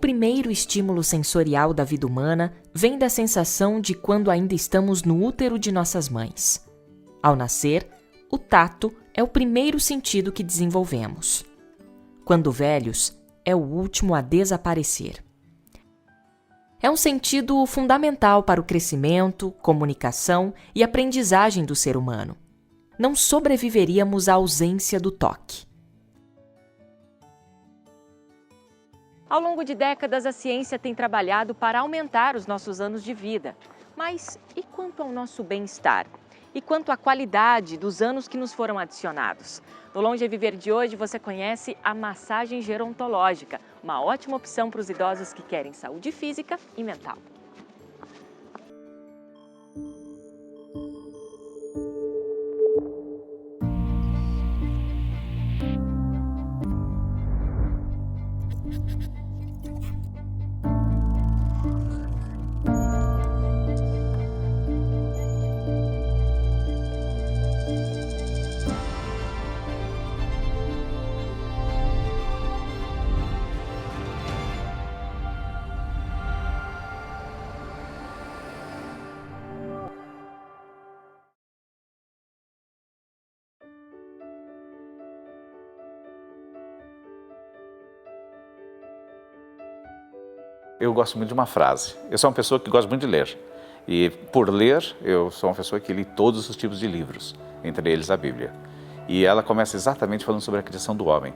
primeiro estímulo sensorial da vida humana vem da sensação de quando ainda estamos no útero de nossas mães. Ao nascer, o tato é o primeiro sentido que desenvolvemos. Quando velhos, é o último a desaparecer. É um sentido fundamental para o crescimento, comunicação e aprendizagem do ser humano. Não sobreviveríamos à ausência do toque. Ao longo de décadas, a ciência tem trabalhado para aumentar os nossos anos de vida. Mas e quanto ao nosso bem-estar? E quanto à qualidade dos anos que nos foram adicionados? No Longe é Viver de hoje, você conhece a massagem gerontológica, uma ótima opção para os idosos que querem saúde física e mental. Eu gosto muito de uma frase. Eu sou uma pessoa que gosta muito de ler. E por ler, eu sou uma pessoa que li todos os tipos de livros, entre eles a Bíblia. E ela começa exatamente falando sobre a criação do homem.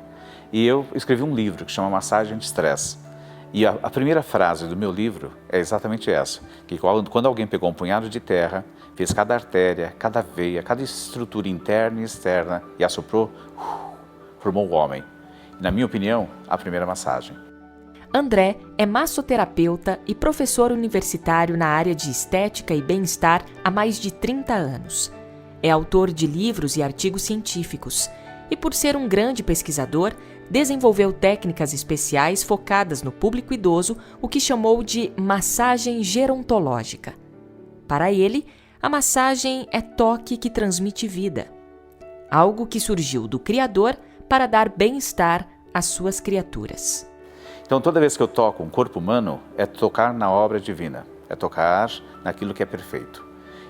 E eu escrevi um livro que chama Massagem de Estresse. E a primeira frase do meu livro é exatamente essa, que quando alguém pegou um punhado de terra, fez cada artéria, cada veia, cada estrutura interna e externa e assoprou, formou o homem. E, na minha opinião, a primeira massagem. André é massoterapeuta e professor universitário na área de estética e bem-estar há mais de 30 anos. É autor de livros e artigos científicos e, por ser um grande pesquisador, desenvolveu técnicas especiais focadas no público idoso, o que chamou de massagem gerontológica. Para ele, a massagem é toque que transmite vida, algo que surgiu do Criador para dar bem-estar às suas criaturas. Então, toda vez que eu toco um corpo humano, é tocar na obra divina, é tocar naquilo que é perfeito.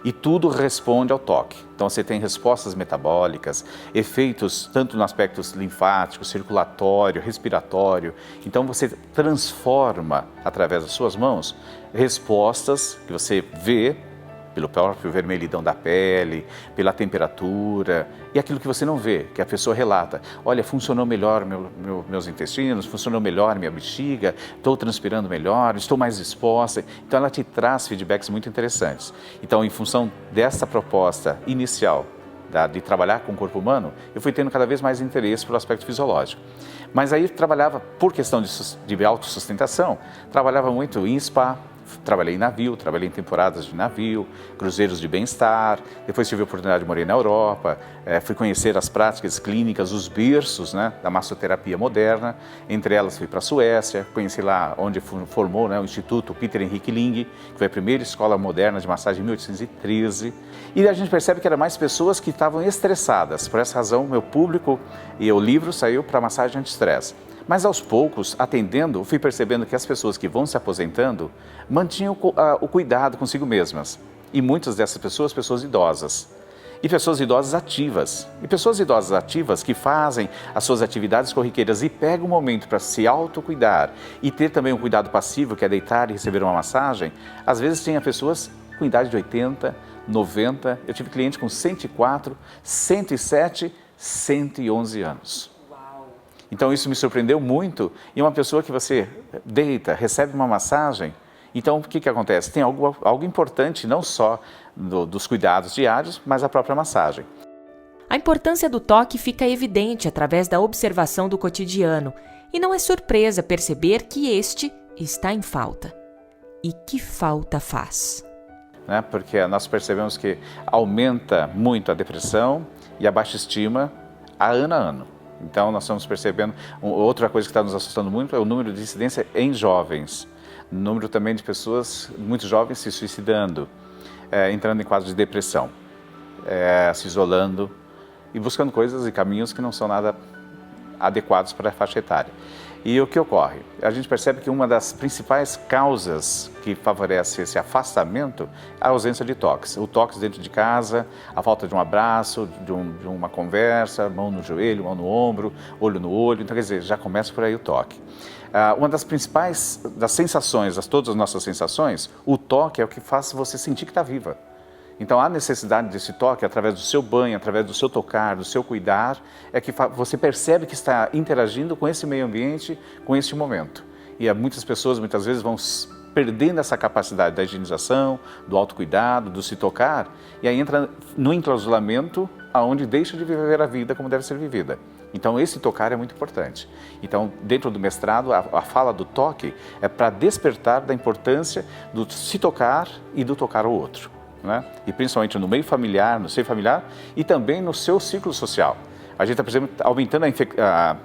E tudo responde ao toque. Então, você tem respostas metabólicas, efeitos tanto no aspecto linfático, circulatório, respiratório. Então, você transforma, através das suas mãos, respostas que você vê pelo próprio vermelhidão da pele, pela temperatura, e aquilo que você não vê, que a pessoa relata. Olha, funcionou melhor meus intestinos, funcionou melhor minha bexiga, estou transpirando melhor, estou mais disposta. Então ela te traz feedbacks muito interessantes. Então, em função dessa proposta inicial de trabalhar com o corpo humano, eu fui tendo cada vez mais interesse pelo aspecto fisiológico. Mas aí trabalhava, por questão de autossustentação, trabalhava muito em spa. Trabalhei em navio, trabalhei em temporadas de navio, cruzeiros de bem-estar, depois tive a oportunidade de morar na Europa, fui conhecer as práticas clínicas, os berços, né, da massoterapia moderna, entre elas fui para a Suécia, conheci lá onde formou, né, o Instituto Peter Henrique Ling, que foi a primeira escola moderna de massagem em 1813, e a gente percebe que eram mais pessoas que estavam estressadas. Por essa razão, meu público e o livro saiu para massagem anti-estresse. Mas aos poucos, atendendo, fui percebendo que as pessoas que vão se aposentando mantinham o cuidado consigo mesmas. E muitas dessas pessoas idosas. E pessoas idosas ativas. E pessoas idosas ativas que fazem as suas atividades corriqueiras e pegam um momento para se autocuidar e ter também um cuidado passivo, que é deitar e receber uma massagem. Às vezes tinha pessoas com idade de 80, 90, eu tive cliente com 104, 107, 111 anos. Então isso me surpreendeu muito, e uma pessoa que você deita, recebe uma massagem, então o que acontece? Tem algo importante, não só dos cuidados diários, mas a própria massagem. A importância do toque fica evidente através da observação do cotidiano, e não é surpresa perceber que este está em falta. E que falta faz? Porque nós percebemos que aumenta muito a depressão e a baixa estima ano a ano. Então, nós estamos percebendo, outra coisa que está nos assustando muito é o número de incidência em jovens. O número também de pessoas, muito jovens, se suicidando, entrando em quadros de depressão, se isolando e buscando coisas e caminhos que não são nada adequados para a faixa etária. E o que ocorre? A gente percebe que uma das principais causas que favorece esse afastamento é a ausência de toques. O toque dentro de casa, a falta de um abraço, de uma conversa, mão no joelho, mão no ombro, olho no olho. Então, quer dizer, já começa por aí o toque. Uma das principais das sensações, todas as nossas sensações, o toque é o que faz você sentir que está viva. Então, a necessidade desse toque, através do seu banho, através do seu tocar, do seu cuidar, é que você percebe que está interagindo com esse meio ambiente, com esse momento. E muitas pessoas, muitas vezes, vão perdendo essa capacidade da higienização, do autocuidado, do se tocar, e aí entra no enclausulamento, aonde deixa de viver a vida como deve ser vivida. Então, esse tocar é muito importante. Então, dentro do mestrado, a fala do toque é para despertar da importância do se tocar e do tocar o outro. Né? E principalmente no meio familiar, no seio familiar e também no seu ciclo social. A gente está, por exemplo, aumentando a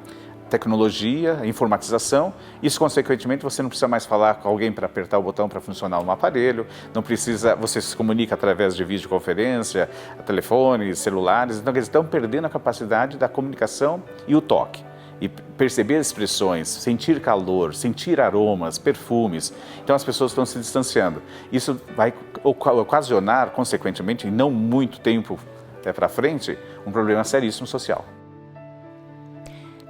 tecnologia, a informatização, isso consequentemente você não precisa mais falar com alguém para apertar o botão para funcionar um aparelho, não precisa, você se comunica através de videoconferência, telefones, celulares, então eles estão perdendo a capacidade da comunicação e o toque. E perceber expressões, sentir calor, sentir aromas, perfumes. Então as pessoas estão se distanciando. Isso vai ocasionar, consequentemente, em não muito tempo para frente, um problema seríssimo social.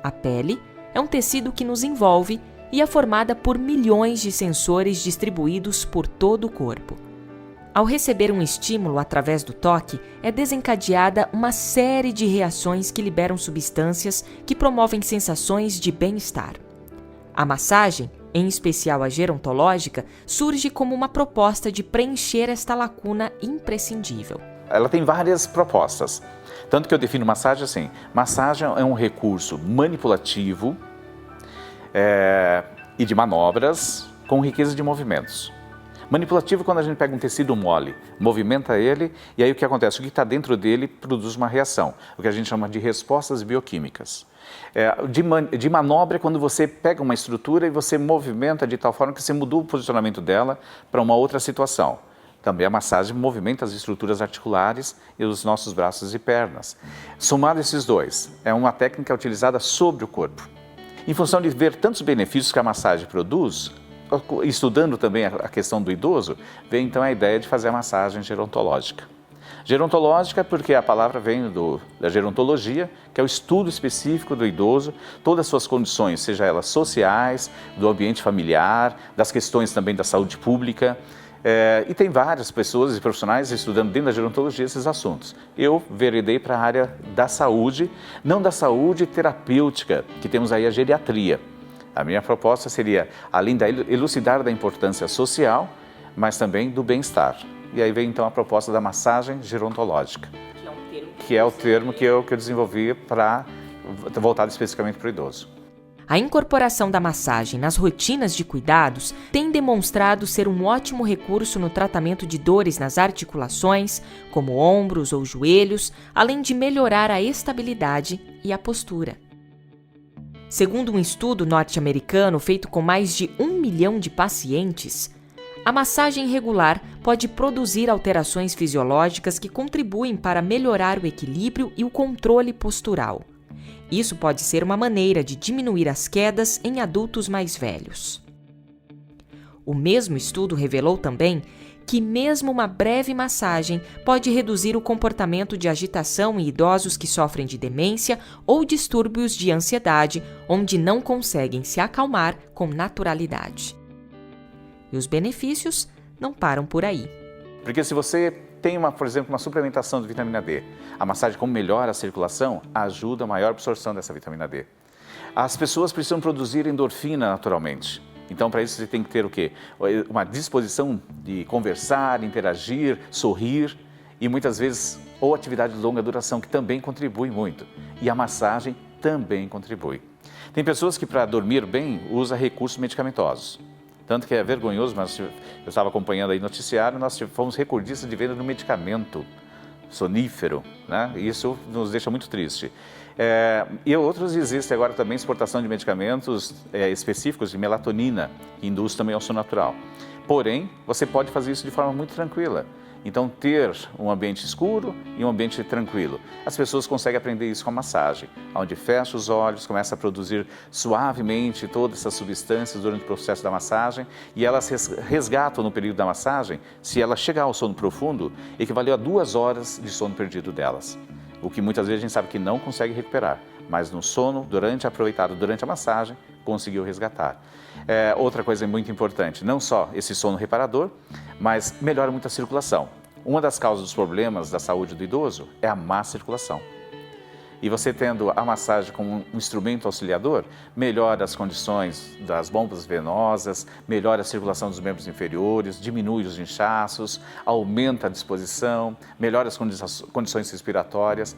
A pele é um tecido que nos envolve e é formada por milhões de sensores distribuídos por todo o corpo. Ao receber um estímulo através do toque, é desencadeada uma série de reações que liberam substâncias que promovem sensações de bem-estar. A massagem, em especial a gerontológica, surge como uma proposta de preencher esta lacuna imprescindível. Ela tem várias propostas, tanto que eu defino massagem assim, massagem é um recurso manipulativo e de manobras com riqueza de movimentos. Manipulativo quando a gente pega um tecido mole, movimenta ele e aí o que acontece? O que está dentro dele produz uma reação, o que a gente chama de respostas bioquímicas. De manobra é quando você pega uma estrutura e você movimenta de tal forma que você mudou o posicionamento dela para uma outra situação. Também a massagem movimenta as estruturas articulares e os nossos braços e pernas. Somado esses dois, é uma técnica utilizada sobre o corpo. Em função de ver tantos benefícios que a massagem produz, estudando também a questão do idoso, vem então a ideia de fazer a massagem gerontológica. Gerontológica porque a palavra vem da gerontologia, que é o estudo específico do idoso, todas as suas condições, seja elas sociais, do ambiente familiar, das questões também da saúde pública. E tem várias pessoas e profissionais estudando dentro da gerontologia esses assuntos. Eu veredei para a área da saúde, não da saúde terapêutica, que temos aí a geriatria. A minha proposta seria, além da elucidar da importância social, mas também do bem-estar. E aí vem então a proposta da massagem gerontológica, que é o termo que eu desenvolvi para voltado especificamente para o idoso. A incorporação da massagem nas rotinas de cuidados tem demonstrado ser um ótimo recurso no tratamento de dores nas articulações, como ombros ou joelhos, além de melhorar a estabilidade e a postura. Segundo um estudo norte-americano feito com mais de 1 milhão de pacientes, a massagem regular pode produzir alterações fisiológicas que contribuem para melhorar o equilíbrio e o controle postural. Isso pode ser uma maneira de diminuir as quedas em adultos mais velhos. O mesmo estudo revelou também que mesmo uma breve massagem pode reduzir o comportamento de agitação em idosos que sofrem de demência ou distúrbios de ansiedade, onde não conseguem se acalmar com naturalidade. E os benefícios não param por aí. Porque se você tem, por exemplo, uma suplementação de vitamina D, a massagem, como melhora a circulação, ajuda a maior absorção dessa vitamina D. As pessoas precisam produzir endorfina naturalmente. Então, para isso, você tem que ter o quê? Uma disposição de conversar, interagir, sorrir e, muitas vezes, ou atividade de longa duração, que também contribui muito. E a massagem também contribui. Tem pessoas que, para dormir bem, usam recursos medicamentosos. Tanto que é vergonhoso, mas eu estava acompanhando aí noticiário, nós fomos recordistas de venda de um medicamento sonífero, né? E isso nos deixa muito triste. E outros existem agora também exportação de medicamentos específicos de melatonina, que induz também ao sono natural. Porém, você pode fazer isso de forma muito tranquila. Então, ter um ambiente escuro e um ambiente tranquilo. As pessoas conseguem aprender isso com a massagem, onde fecha os olhos, começa a produzir suavemente todas essas substâncias durante o processo da massagem e elas resgatam no período da massagem, se ela chegar ao sono profundo, equivaleu a 2 horas de sono perdido delas. O que muitas vezes a gente sabe que não consegue recuperar, mas no sono, aproveitado durante a massagem, conseguiu resgatar. Outra coisa muito importante, não só esse sono reparador, mas melhora muito a circulação. Uma das causas dos problemas da saúde do idoso é a má circulação. E você tendo a massagem como um instrumento auxiliador, melhora as condições das bombas venosas, melhora a circulação dos membros inferiores, diminui os inchaços, aumenta a disposição, melhora as condições respiratórias.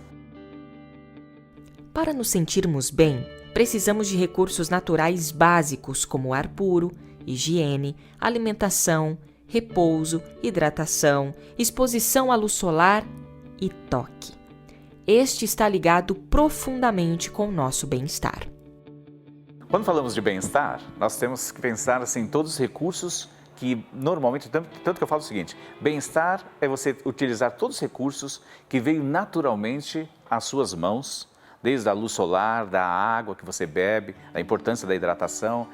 Para nos sentirmos bem, precisamos de recursos naturais básicos como ar puro, higiene, alimentação, repouso, hidratação, exposição à luz solar e toque. Este está ligado profundamente com o nosso bem-estar. Quando falamos de bem-estar, nós temos que pensar assim, em todos os recursos que normalmente, tanto que eu falo o seguinte, bem-estar é você utilizar todos os recursos que veio naturalmente às suas mãos, desde a luz solar, da água que você bebe, da importância da hidratação,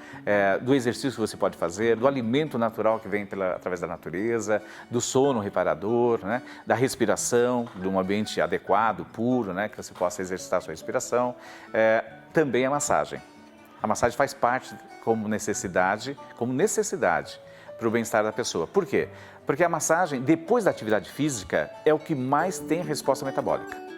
do exercício que você pode fazer, do alimento natural que vem através da natureza, do sono reparador, né? Da respiração, de um ambiente adequado, puro, né? Que você possa exercitar a sua respiração. Também a massagem. A massagem faz parte como necessidade para o bem-estar da pessoa. Por quê? Porque a massagem, depois da atividade física, é o que mais tem resposta metabólica.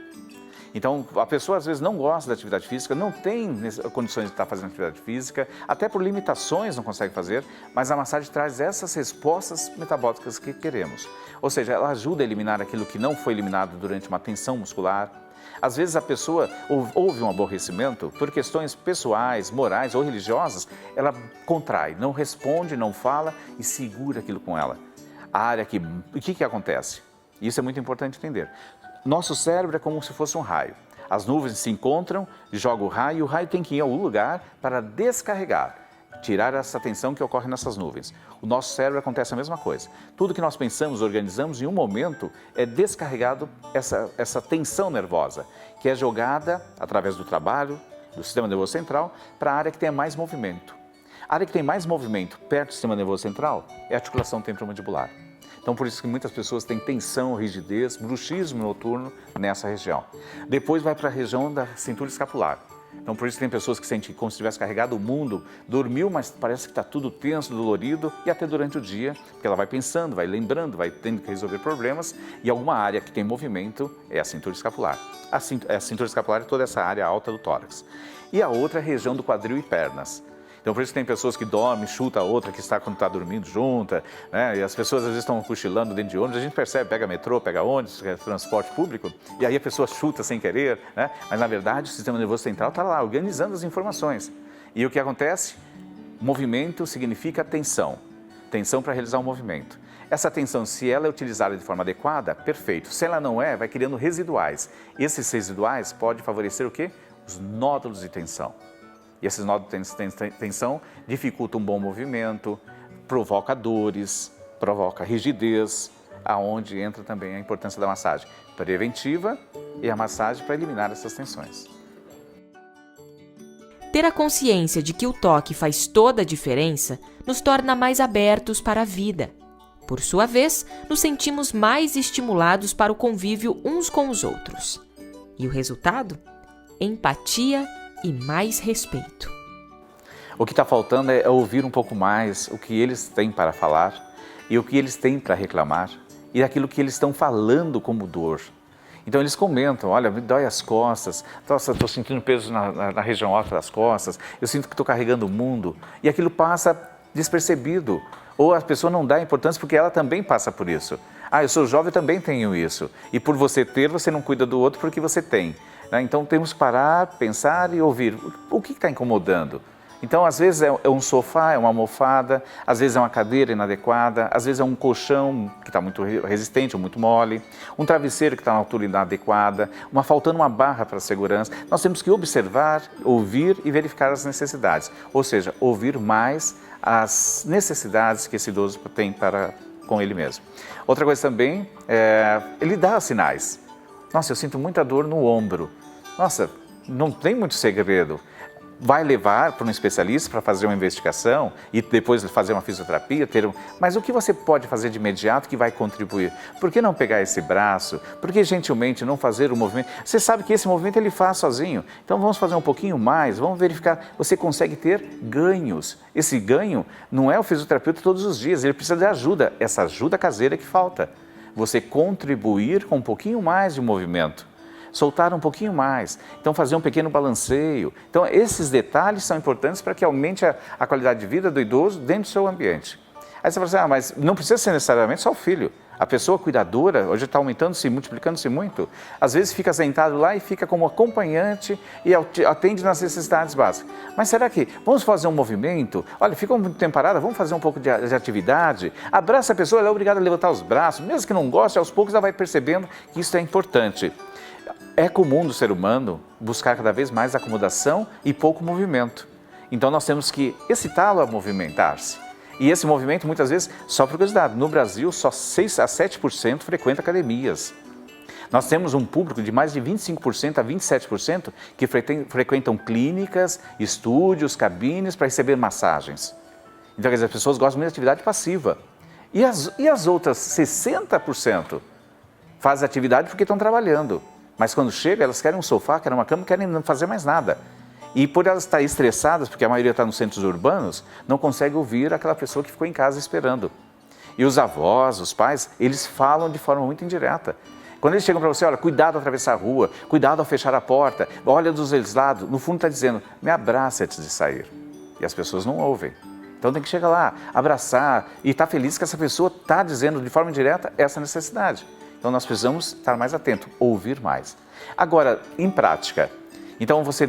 Então, a pessoa às vezes não gosta da atividade física, não tem condições de estar fazendo atividade física, até por limitações não consegue fazer, mas a massagem traz essas respostas metabólicas que queremos. Ou seja, ela ajuda a eliminar aquilo que não foi eliminado durante uma tensão muscular. Às vezes a pessoa houve um aborrecimento por questões pessoais, morais ou religiosas, ela contrai, não responde, não fala e segura aquilo com ela. O que acontece? Isso é muito importante entender. Nosso cérebro é como se fosse um raio. As nuvens se encontram, jogam o raio e o raio tem que ir a algum lugar para descarregar, tirar essa tensão que ocorre nessas nuvens. O nosso cérebro acontece a mesma coisa. Tudo que nós pensamos, organizamos, em um momento é descarregado essa tensão nervosa, que é jogada através do trabalho, do sistema nervoso central, para a área que tem mais movimento. A área que tem mais movimento perto do sistema nervoso central é a articulação temporomandibular. Então, por isso que muitas pessoas têm tensão, rigidez, bruxismo noturno nessa região. Depois vai para a região da cintura escapular. Então, por isso que tem pessoas que sentem como se tivesse carregado o mundo, dormiu, mas parece que está tudo tenso, dolorido, e até durante o dia, porque ela vai pensando, vai lembrando, vai tendo que resolver problemas, e alguma área que tem movimento é a cintura escapular. A cintura escapular é toda essa área alta do tórax. E a outra é a região do quadril e pernas. Então, por isso que tem pessoas que dormem, chuta a outra que está quando está dormindo junta, né? E as pessoas às vezes estão cochilando dentro de ônibus, a gente percebe, pega metrô, pega ônibus, transporte público, e aí a pessoa chuta sem querer, né? Mas na verdade o sistema nervoso central está lá, organizando as informações. E o que acontece? Movimento significa tensão, tensão para realizar um movimento. Essa tensão, se ela é utilizada de forma adequada, perfeito. Se ela não é, vai criando residuais. Esses residuais podem favorecer o quê? Os nódulos de tensão. E esses nódulos de tensão dificultam um bom movimento, provoca dores, provoca rigidez, aonde entra também a importância da massagem preventiva e a massagem para eliminar essas tensões. Ter a consciência de que o toque faz toda a diferença nos torna mais abertos para a vida. Por sua vez, nos sentimos mais estimulados para o convívio uns com os outros. E o resultado? Empatia e mais respeito. O que está faltando é ouvir um pouco mais o que eles têm para falar e o que eles têm para reclamar e aquilo que eles estão falando como dor. Então eles comentam, olha, me dói as costas, estou sentindo peso na região alta das costas, eu sinto que estou carregando o mundo e aquilo passa despercebido. Ou a pessoa não dá importância porque ela também passa por isso. Eu sou jovem, eu também tenho isso. E por você ter, você não cuida do outro porque você tem. Então temos que parar, pensar e ouvir. O que está incomodando? Então, às vezes é um sofá, é uma almofada, às vezes é uma cadeira inadequada, às vezes é um colchão que está muito resistente ou muito mole, um travesseiro que está na altura inadequada, faltando uma barra para segurança. Nós temos que observar, ouvir e verificar as necessidades. Ou seja, ouvir mais as necessidades que esse idoso tem para com ele mesmo. Outra coisa também, ele dá sinais. Nossa, eu sinto muita dor no ombro. Nossa, não tem muito segredo. Vai levar para um especialista para fazer uma investigação e depois fazer uma fisioterapia, mas o que você pode fazer de imediato que vai contribuir? Por que não pegar esse braço? Por que gentilmente não fazer o movimento? Você sabe que esse movimento ele faz sozinho, então vamos fazer um pouquinho mais, vamos verificar, você consegue ter ganhos. Esse ganho não é o fisioterapeuta todos os dias, ele precisa de ajuda, essa ajuda caseira que falta. Você contribuir com um pouquinho mais de movimento. Soltar um pouquinho mais, então fazer um pequeno balanceio. Então esses detalhes são importantes para que aumente a qualidade de vida do idoso dentro do seu ambiente. Aí você fala assim, mas não precisa ser necessariamente só o filho. A pessoa cuidadora, hoje está aumentando-se, multiplicando-se muito, às vezes fica sentado lá e fica como acompanhante e atende nas necessidades básicas. Mas será que vamos fazer um movimento? Olha, fica muito tempo parada, vamos fazer um pouco de atividade. Abraça a pessoa, ela é obrigada a levantar os braços, mesmo que não goste, aos poucos ela vai percebendo que isso é importante. É comum do ser humano buscar cada vez mais acomodação e pouco movimento. Então nós temos que excitá-lo a movimentar-se. E esse movimento muitas vezes, só por curiosidade, no Brasil só 6 a 7% frequenta academias. Nós temos um público de mais de 25% a 27% que frequentam clínicas, estúdios, cabines para receber massagens. Então quer dizer, as pessoas gostam muito de atividade passiva. E as outras 60% fazem atividade porque estão trabalhando. Mas quando chega, elas querem um sofá, querem uma cama, não querem não fazer mais nada. E por elas estarem estressadas, porque a maioria está nos centros urbanos, não consegue ouvir aquela pessoa que ficou em casa esperando. E os avós, os pais, eles falam de forma muito indireta. Quando eles chegam para você, olha, cuidado ao atravessar a rua, cuidado ao fechar a porta, olha dos dois lados, no fundo está dizendo, me abrace antes de sair. E as pessoas não ouvem. Então tem que chegar lá, abraçar e estar feliz que essa pessoa está dizendo de forma indireta essa necessidade. Então nós precisamos estar mais atentos, ouvir mais. Agora, em prática, então você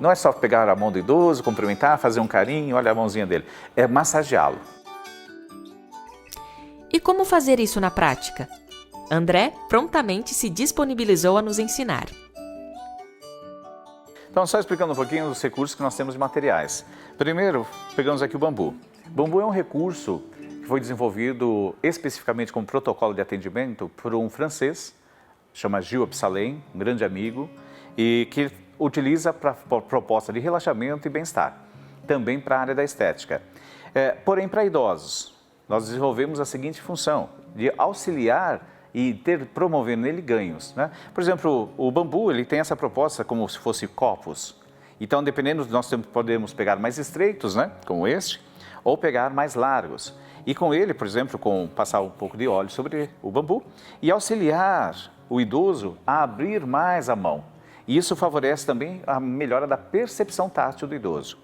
não é só pegar a mão do idoso, cumprimentar, fazer um carinho, olha a mãozinha dele, é massageá-lo. E como fazer isso na prática? André prontamente se disponibilizou a nos ensinar. Então, só explicando um pouquinho dos recursos que nós temos de materiais. Primeiro, pegamos aqui o bambu. Bambu é um recurso que foi desenvolvido especificamente como protocolo de atendimento por um francês, chama Gilles Absalem, um grande amigo, e que utiliza para proposta de relaxamento e bem-estar, também para a área da estética. Porém, para idosos, nós desenvolvemos a seguinte função, de auxiliar e promover nele ganhos, né? Por exemplo, o bambu ele tem essa proposta como se fosse copos. Então, dependendo, nós podemos pegar mais estreitos, né? Como este, ou pegar mais largos. E com ele, por exemplo, passar um pouco de óleo sobre o bambu e auxiliar o idoso a abrir mais a mão. E isso favorece também a melhora da percepção tátil do idoso.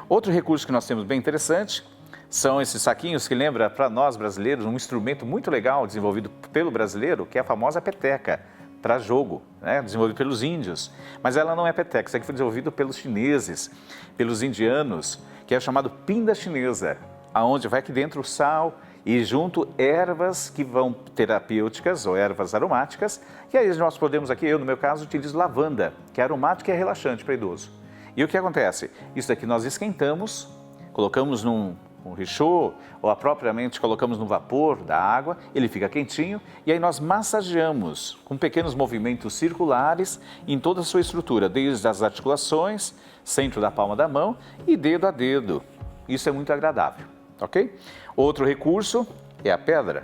Outro recurso que nós temos bem interessante são esses saquinhos que lembra para nós brasileiros um instrumento muito legal desenvolvido pelo brasileiro, que é a famosa peteca, para jogo, né? Desenvolvido pelos índios. Mas ela não é peteca, isso aqui foi desenvolvido pelos chineses, pelos indianos, que é chamado pinda chinesa, aonde vai aqui dentro o sal e junto ervas que vão terapêuticas ou ervas aromáticas, e aí nós podemos aqui, eu no meu caso, utilizo lavanda, que é aromática e é relaxante para idoso. E o que acontece? Isso daqui nós esquentamos, colocamos num richô, ou propriamente colocamos no vapor da água, ele fica quentinho, e aí nós massageamos com pequenos movimentos circulares em toda a sua estrutura, desde as articulações, centro da palma da mão e dedo a dedo. Isso é muito agradável, ok? Outro recurso é a pedra.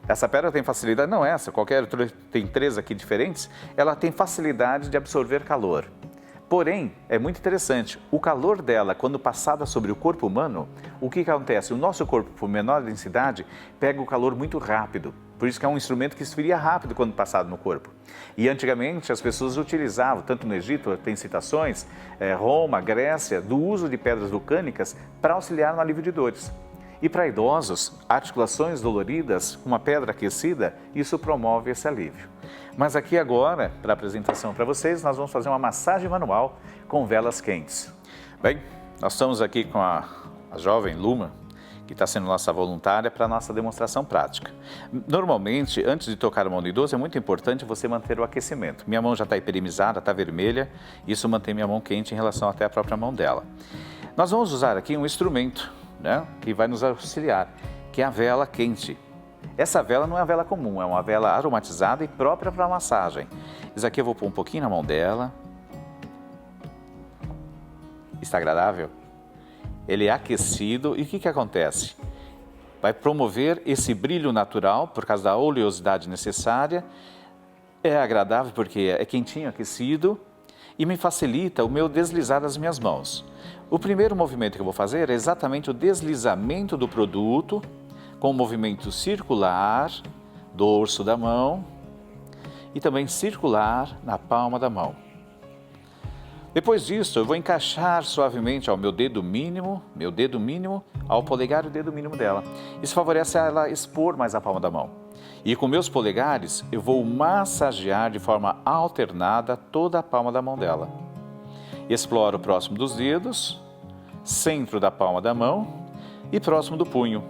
Essa pedra tem facilidade, não essa, qualquer outra, tem 3 aqui diferentes, ela tem facilidade de absorver calor. Porém, é muito interessante, o calor dela, quando passada sobre o corpo humano, o que acontece? O nosso corpo, por menor densidade, pega o calor muito rápido. Por isso que é um instrumento que esfria rápido quando passado no corpo. E antigamente as pessoas utilizavam, tanto no Egito, tem citações, Roma, Grécia, do uso de pedras vulcânicas para auxiliar no alívio de dores. E para idosos, articulações doloridas, uma pedra aquecida, isso promove esse alívio. Mas aqui agora, para a apresentação para vocês, nós vamos fazer uma massagem manual com velas quentes. Bem, nós estamos aqui com a jovem Luma, que está sendo nossa voluntária para a nossa demonstração prática. Normalmente, antes de tocar a mão do idoso, é muito importante você manter o aquecimento. Minha mão já está hiperimizada, está vermelha, isso mantém minha mão quente em relação até à própria mão dela. Nós vamos usar aqui um instrumento, né, que vai nos auxiliar, que é a vela quente. Essa vela não é uma vela comum, é uma vela aromatizada e própria para massagem. Isso aqui eu vou pôr um pouquinho na mão dela. Está agradável? Ele é aquecido e o que acontece? Vai promover esse brilho natural por causa da oleosidade necessária. É agradável porque é quentinho, aquecido e me facilita o meu deslizar das minhas mãos. O primeiro movimento que eu vou fazer é exatamente o deslizamento do produto com um movimento circular, dorso da mão e também circular na palma da mão. Depois disso, eu vou encaixar suavemente ao meu dedo mínimo, ao polegar e o dedo mínimo dela. Isso favorece ela expor mais a palma da mão. E com meus polegares, eu vou massagear de forma alternada toda a palma da mão dela. Exploro próximo dos dedos, centro da palma da mão e próximo do punho.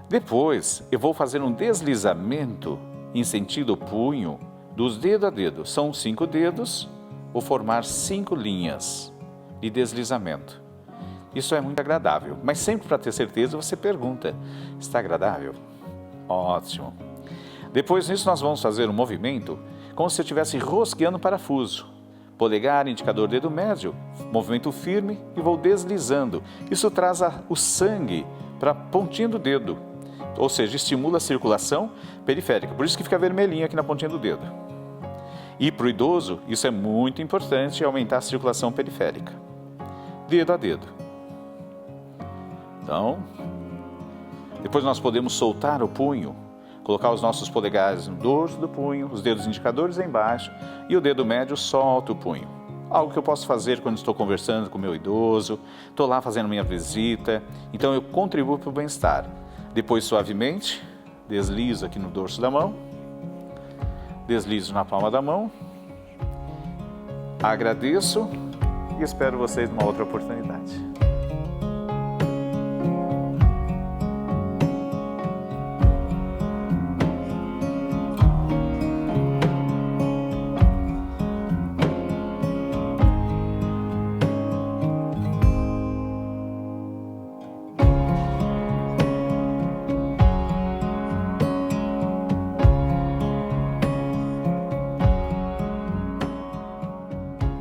Depois, eu vou fazer um deslizamento em sentido punho, dos dedo a dedo. São 5 dedos. Vou formar 5 linhas de deslizamento. Isso é muito agradável, mas sempre para ter certeza você pergunta, está agradável? Ótimo. Depois disso nós vamos fazer um movimento como se eu estivesse rosqueando um parafuso. Polegar, indicador, dedo médio, movimento firme e vou deslizando. Isso traz o sangue para a pontinha do dedo, ou seja, estimula a circulação periférica, por isso que fica vermelhinho aqui na pontinha do dedo. E para o idoso, isso é muito importante, aumentar a circulação periférica. Dedo a dedo. Então, depois nós podemos soltar o punho, colocar os nossos polegares no dorso do punho, os dedos indicadores embaixo e o dedo médio solta o punho. Algo que eu posso fazer quando estou conversando com o meu idoso, estou lá fazendo minha visita, então eu contribuo para o bem-estar. Depois, suavemente, deslizo aqui no dorso da mão. Deslizo na palma da mão, agradeço e espero vocês numa outra oportunidade.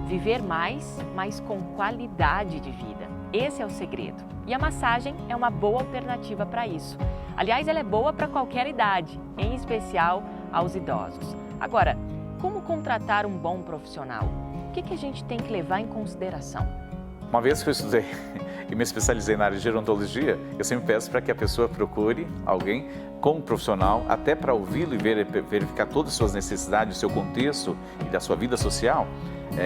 Viver mais, mas com qualidade de vida. Esse é o segredo. E a massagem é uma boa alternativa para isso. Aliás, ela é boa para qualquer idade, em especial aos idosos. Agora, como contratar um bom profissional? O que a gente tem que levar em consideração? Uma vez que eu estudei e me especializei na área de gerontologia, eu sempre peço para que a pessoa procure alguém como profissional, até para ouvi-lo e verificar todas as suas necessidades, o seu contexto e da sua vida social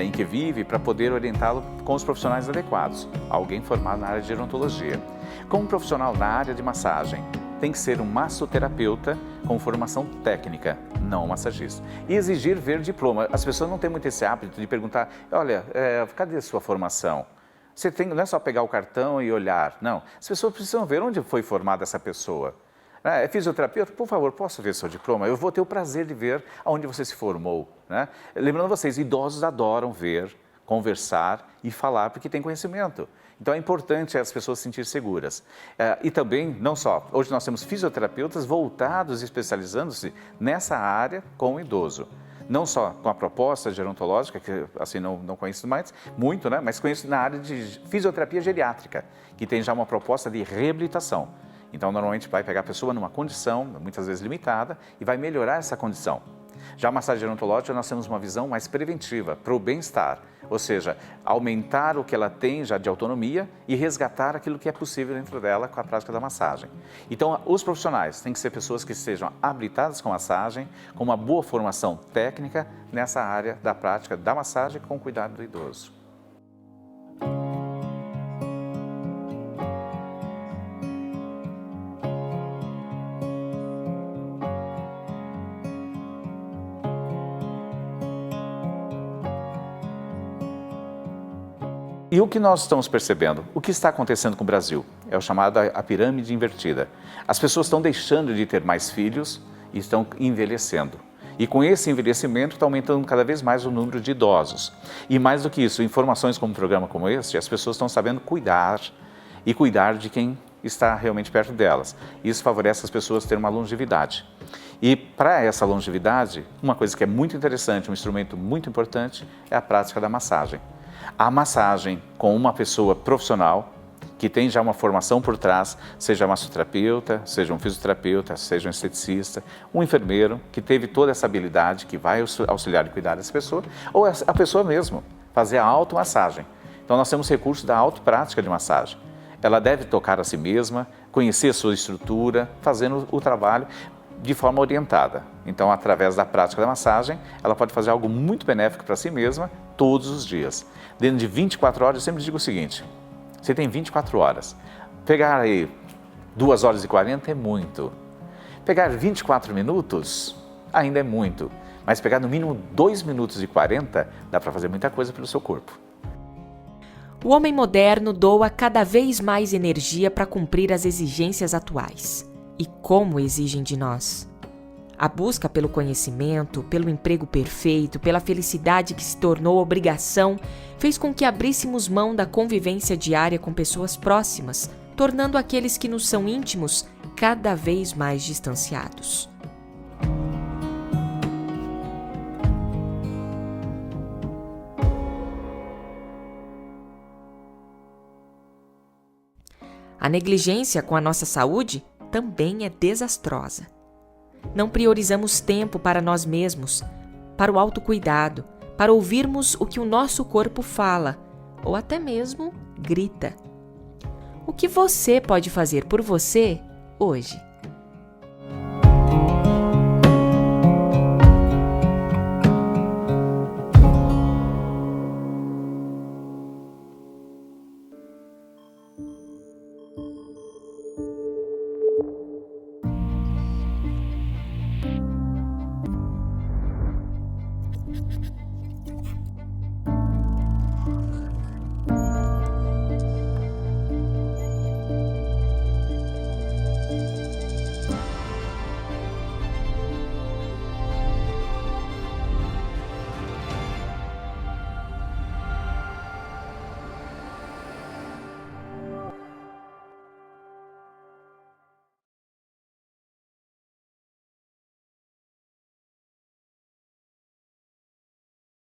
em que vive, para poder orientá-lo com os profissionais adequados, alguém formado na área de gerontologia. Como profissional na área de massagem, tem que ser um massoterapeuta com formação técnica, não um massagista. E exigir ver diploma. As pessoas não têm muito esse hábito de perguntar, olha, cadê a sua formação? Não é só pegar o cartão e olhar, não. As pessoas precisam ver onde foi formada essa pessoa. É fisioterapeuta? Por favor, posso ver seu diploma? Eu vou ter o prazer de ver aonde você se formou. Né? Lembrando vocês, idosos adoram ver, conversar e falar porque tem conhecimento. Então é importante as pessoas se sentirem seguras. E também, não só, hoje nós temos fisioterapeutas voltados e especializando-se nessa área com o idoso. Não só com a proposta gerontológica, que assim não conheço mais muito, né? Mas conheço na área de fisioterapia geriátrica, que tem já uma proposta de reabilitação. Então, normalmente vai pegar a pessoa numa condição, muitas vezes limitada, e vai melhorar essa condição. Já a massagem gerontológica, nós temos uma visão mais preventiva, para o bem-estar, ou seja, aumentar o que ela tem já de autonomia e resgatar aquilo que é possível dentro dela com a prática da massagem. Então, os profissionais têm que ser pessoas que sejam habilitadas com massagem, com uma boa formação técnica nessa área da prática da massagem com cuidado do idoso. E o que nós estamos percebendo? O que está acontecendo com o Brasil? É o chamado a pirâmide invertida. As pessoas estão deixando de ter mais filhos e estão envelhecendo. E com esse envelhecimento está aumentando cada vez mais o número de idosos. E mais do que isso, informações como um programa como este, as pessoas estão sabendo cuidar e cuidar de quem está realmente perto delas. Isso favorece as pessoas terem uma longevidade. E para essa longevidade, uma coisa que é muito interessante, um instrumento muito importante, é a prática da massagem. A massagem com uma pessoa profissional, que tem já uma formação por trás, seja massoterapeuta, seja um fisioterapeuta, seja um esteticista, um enfermeiro, que teve toda essa habilidade, que vai auxiliar e cuidar dessa pessoa, ou a pessoa mesmo, fazer a automassagem. Então nós temos recursos da autoprática de massagem. Ela deve tocar a si mesma, conhecer a sua estrutura, fazendo o trabalho de forma orientada. Então, através da prática da massagem, ela pode fazer algo muito benéfico para si mesma todos os dias. Dentro de 24 horas, eu sempre digo o seguinte: você tem 24 horas. Pegar aí 2 horas e 40 é muito. Pegar 24 minutos ainda é muito. Mas pegar no mínimo 2 minutos e 40, dá para fazer muita coisa pelo seu corpo. O homem moderno doa cada vez mais energia para cumprir as exigências atuais. E como exigem de nós? A busca pelo conhecimento, pelo emprego perfeito, pela felicidade que se tornou obrigação, fez com que abríssemos mão da convivência diária com pessoas próximas, tornando aqueles que nos são íntimos cada vez mais distanciados. A negligência com a nossa saúde também é desastrosa. Não priorizamos tempo para nós mesmos, para o autocuidado, para ouvirmos o que o nosso corpo fala, ou até mesmo grita. O que você pode fazer por você hoje?